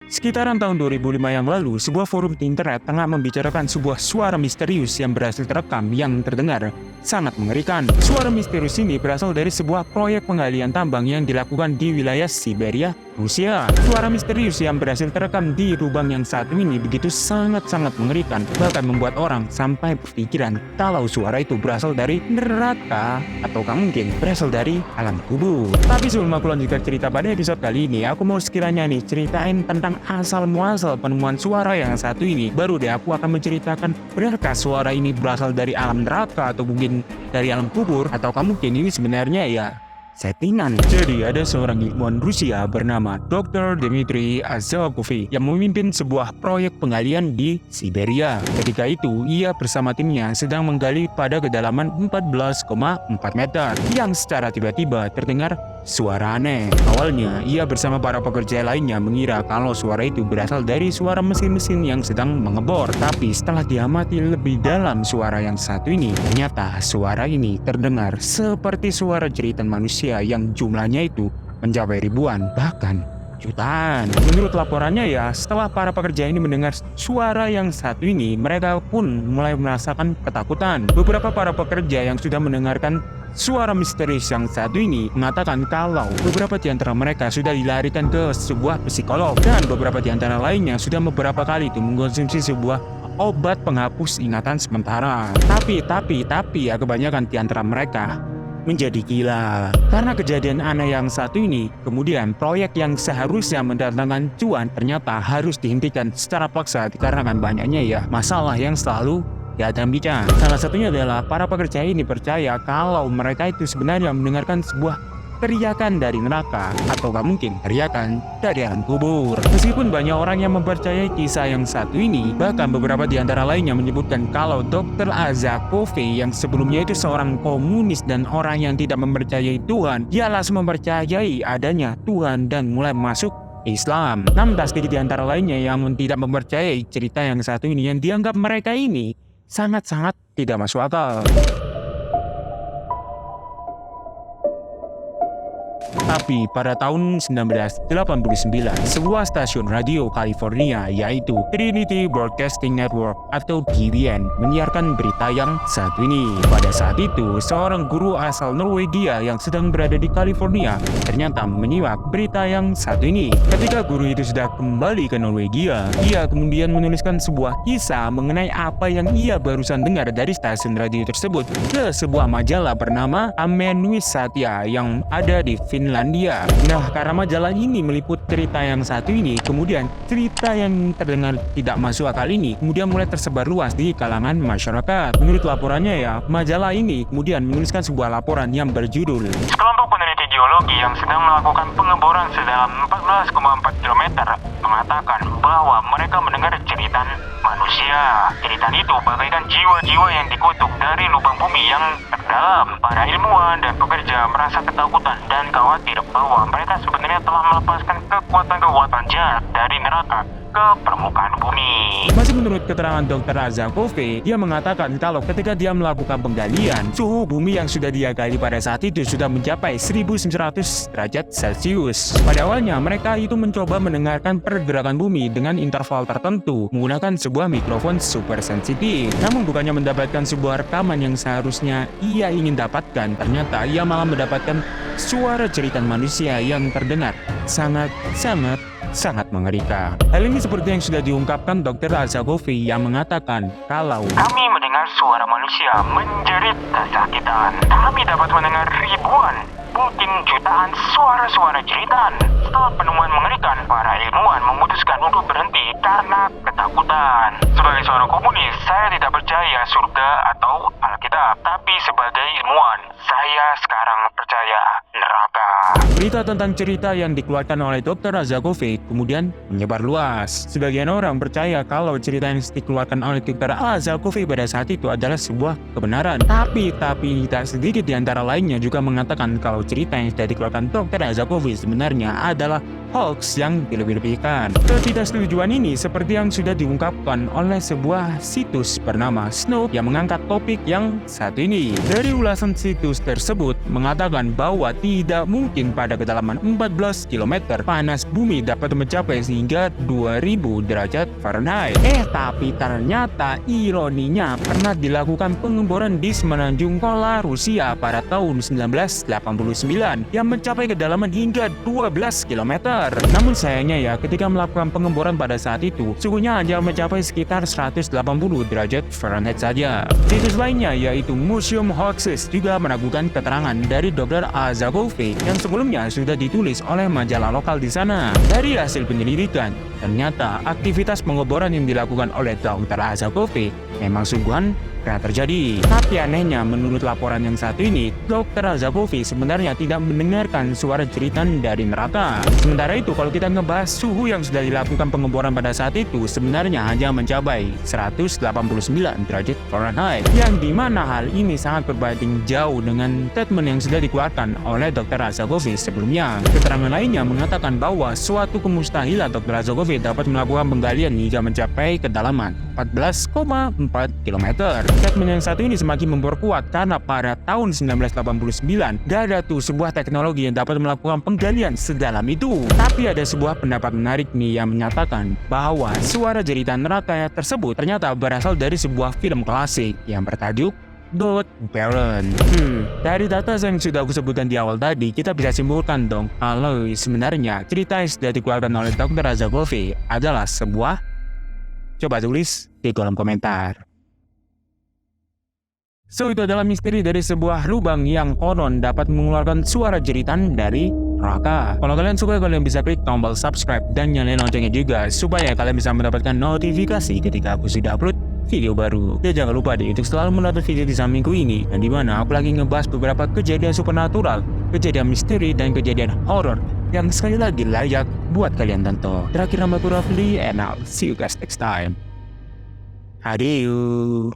Sekitaran tahun 2005 yang lalu, sebuah forum di internet tengah membicarakan sebuah suara misterius yang berhasil terekam yang terdengar sangat mengerikan. Suara misterius ini berasal dari sebuah proyek penggalian tambang yang dilakukan di wilayah Siberia, Rusia. Suara misterius yang berhasil terekam di lubang yang satu ini begitu sangat-sangat mengerikan, bahkan membuat orang sampai berpikiran kalau suara itu berasal dari neraka atau mungkin berasal dari alam kubur. Tapi sebelum aku lanjutkan cerita pada episode kali ini, aku mau sekiranya nih ceritain tentang asal-muasal penemuan suara yang satu ini. Baru deh aku akan menceritakan benarkah suara ini berasal dari alam neraka atau mungkin dari alam kubur, atau mungkin ini sebenarnya ya settingan. Jadi ada seorang ilmuwan Rusia bernama Dr. Dmitry Azakov yang memimpin sebuah proyek penggalian di Siberia. Ketika itu ia bersama timnya sedang menggali pada kedalaman 14,4 meter yang secara tiba-tiba terdengar suara aneh. Awalnya ia bersama para pekerja lainnya mengira kalau suara itu berasal dari suara mesin-mesin yang sedang mengebor. Tapi setelah diamati lebih dalam suara yang satu ini, ternyata suara ini terdengar seperti suara jeritan manusia yang jumlahnya itu mencapai ribuan, bahkan jutaan. Menurut laporannya ya, setelah para pekerja ini mendengar suara yang satu ini, mereka pun mulai merasakan ketakutan. Beberapa para pekerja yang sudah mendengarkan suara misterius yang satu ini mengatakan kalau beberapa di antara mereka sudah dilarikan ke sebuah psikolog, dan beberapa di antara lainnya sudah beberapa kali itu mengkonsumsi sebuah obat penghapus ingatan sementara. Tapi ya kebanyakan di antara mereka menjadi gila karena kejadian aneh yang satu ini. Kemudian proyek yang seharusnya mendatangkan cuan ternyata harus dihentikan secara paksa dikarenakan banyaknya ya masalah yang selalu dihadapinya. Salah satunya adalah para pekerja ini percaya kalau mereka itu sebenarnya mendengarkan sebuah teriakan dari neraka atau mungkin teriakan dari alam kubur. Meskipun banyak orang yang mempercayai kisah yang satu ini, bahkan beberapa di antara lainnya menyebutkan kalau Dr. Azakov yang sebelumnya itu seorang komunis dan orang yang tidak mempercayai Tuhan, dia langsung mempercayai adanya Tuhan dan mulai masuk Islam. Namun tak sedikit di antara lainnya yang tidak mempercayai cerita yang satu ini yang dianggap mereka ini sangat-sangat tidak masuk akal. Tapi pada tahun 1989, sebuah stasiun radio California yaitu Trinity Broadcasting Network atau TBN menyiarkan berita yang satu ini. Pada saat itu, seorang guru asal Norwegia yang sedang berada di California ternyata menyimak berita yang satu ini. Ketika guru itu sudah kembali ke Norwegia, ia kemudian menuliskan sebuah kisah mengenai apa yang ia barusan dengar dari stasiun radio tersebut ke sebuah majalah bernama Amenuis Satya yang ada di Finlandia. Nah, karena majalah ini meliput cerita yang satu ini, kemudian cerita yang terdengar tidak masuk akal ini kemudian mulai tersebar luas di kalangan masyarakat. Menurut laporannya ya, majalah ini kemudian menuliskan sebuah laporan yang berjudul "Sekelompok peneliti geologi yang sedang melakukan pengeboran sedalam 14,4 km mengatakan bahwa mereka mendengar jeritan manusia. Jeritan itu bagaikan jiwa-jiwa yang dikutuk dari lubang bumi yang terdalam. Para ilmuwan dan pekerja merasa ketakutan dan khawatir bahwa mereka sebenarnya telah melepaskan kekuatan-kekuatan jahat dari neraka ke permukaan bumi." Masih menurut keterangan Dr. Azakov, dia mengatakan kalau ketika dia melakukan penggalian, suhu bumi yang sudah dia gali pada saat itu sudah mencapai 1900 derajat Celcius. Pada awalnya mereka itu mencoba mendengarkan pergerakan bumi dengan interval tertentu menggunakan sebuah mikrofon super sensitif. Namun bukannya mendapatkan sebuah rekaman yang seharusnya ia ingin dapatkan, ternyata ia malah mendapatkan suara jeritan manusia yang terdengar sangat mengerikan. Hal ini seperti yang sudah diungkapkan Dr. Azakov yang mengatakan kalau "Kami mendengar suara manusia menjerit kesakitan. Kami dapat mendengar ribuan, mungkin jutaan suara-suara jeritan. Setelah penemuan mengerikan, para ilmuwan memutuskan untuk berhenti karena ketakutan. Sebagai seorang komunis, saya tidak percaya surga atau Alkitab. Tapi sebagai ilmuwan, saya sekarang percaya neraka." Berita tentang cerita yang dikeluarkan oleh Dr. Azakov kemudian menyebar luas. Sebagian orang percaya kalau cerita yang dikeluarkan oleh Dr. Azakov pada saat itu adalah sebuah kebenaran. Tapi tak sedikit di antara lainnya juga mengatakan kalau cerita yang sudah dikeluarkan Dr. Azakov sebenarnya adalah hoax yang dilebih-lebihkan. Ketidaksetujuan ini seperti yang sudah diungkapkan oleh sebuah situs bernama Snow yang mengangkat topik yang satu ini. Dari ulasan situs tersebut mengatakan bahwa tidak mungkin pada kedalaman 14 km panas bumi dapat mencapai hingga 2000 derajat Fahrenheit. Tapi ternyata ironinya pernah dilakukan pengeboran di semenanjung Kola, Rusia pada tahun 1989 yang mencapai kedalaman hingga 12 km. Namun sayangnya ya, ketika melakukan pengeboran pada saat itu, suhunya hanya mencapai sekitar 180 derajat Fahrenheit saja. Situs lainnya yaitu Museum Hoaxes juga meragukan keterangan dari Dr. Azakovsky yang sebelumnya sudah ditulis oleh majalah lokal di sana. Dari hasil penyelidikan, ternyata aktivitas pengeboran yang dilakukan oleh Dr. Azakovsky memang sungguhan pernah terjadi. Tapi anehnya, menurut laporan yang satu ini, Dr. Azakovsky sebenarnya tidak mendengarkan suara jeritan dari neraka. Sementara itu, kalau kita ngebahas suhu yang sudah dilakukan pengeboran pada saat itu, sebenarnya hanya mencapai 189 derajat Fahrenheit, yang dimana hal ini sangat berbanding jauh dengan statement yang sudah dikeluarkan oleh Dr. Azakovsky sebelumnya. Keterangan lainnya mengatakan bahwa suatu kemustahilan Dr. Azakovsky dapat melakukan penggalian hingga mencapai kedalaman 14,4 km. Statement yang satu ini semakin memperkuat karena pada tahun 1989 gak ada tuh sebuah teknologi yang dapat melakukan penggalian sedalam itu. Tapi ada sebuah pendapat menarik nih yang menyatakan bahwa suara jeritan neraka tersebut ternyata berasal dari sebuah film klasik yang bertajuk God Baron. Dari data yang sudah aku sebutkan di awal tadi, kita bisa simpulkan dong kalau sebenarnya cerita yang sudah dikeluarkan oleh Dr. Azakovsky adalah sebuah. Coba tulis di kolom komentar. So, itu adalah misteri dari sebuah lubang yang konon dapat mengeluarkan suara jeritan dari neraka. Kalau kalian suka, kalian bisa klik tombol subscribe dan nyalain loncengnya juga supaya kalian bisa mendapatkan notifikasi ketika aku sudah upload video baru. Dan jangan lupa deh untuk selalu menonton video di sampingku ini, dan dimana aku lagi ngebahas beberapa kejadian supernatural, kejadian misteri, dan kejadian horor yang sekali lagi layak buat kalian tonton. Terakhir, nama aku Rafli, and I'll see you guys next time. Adieu.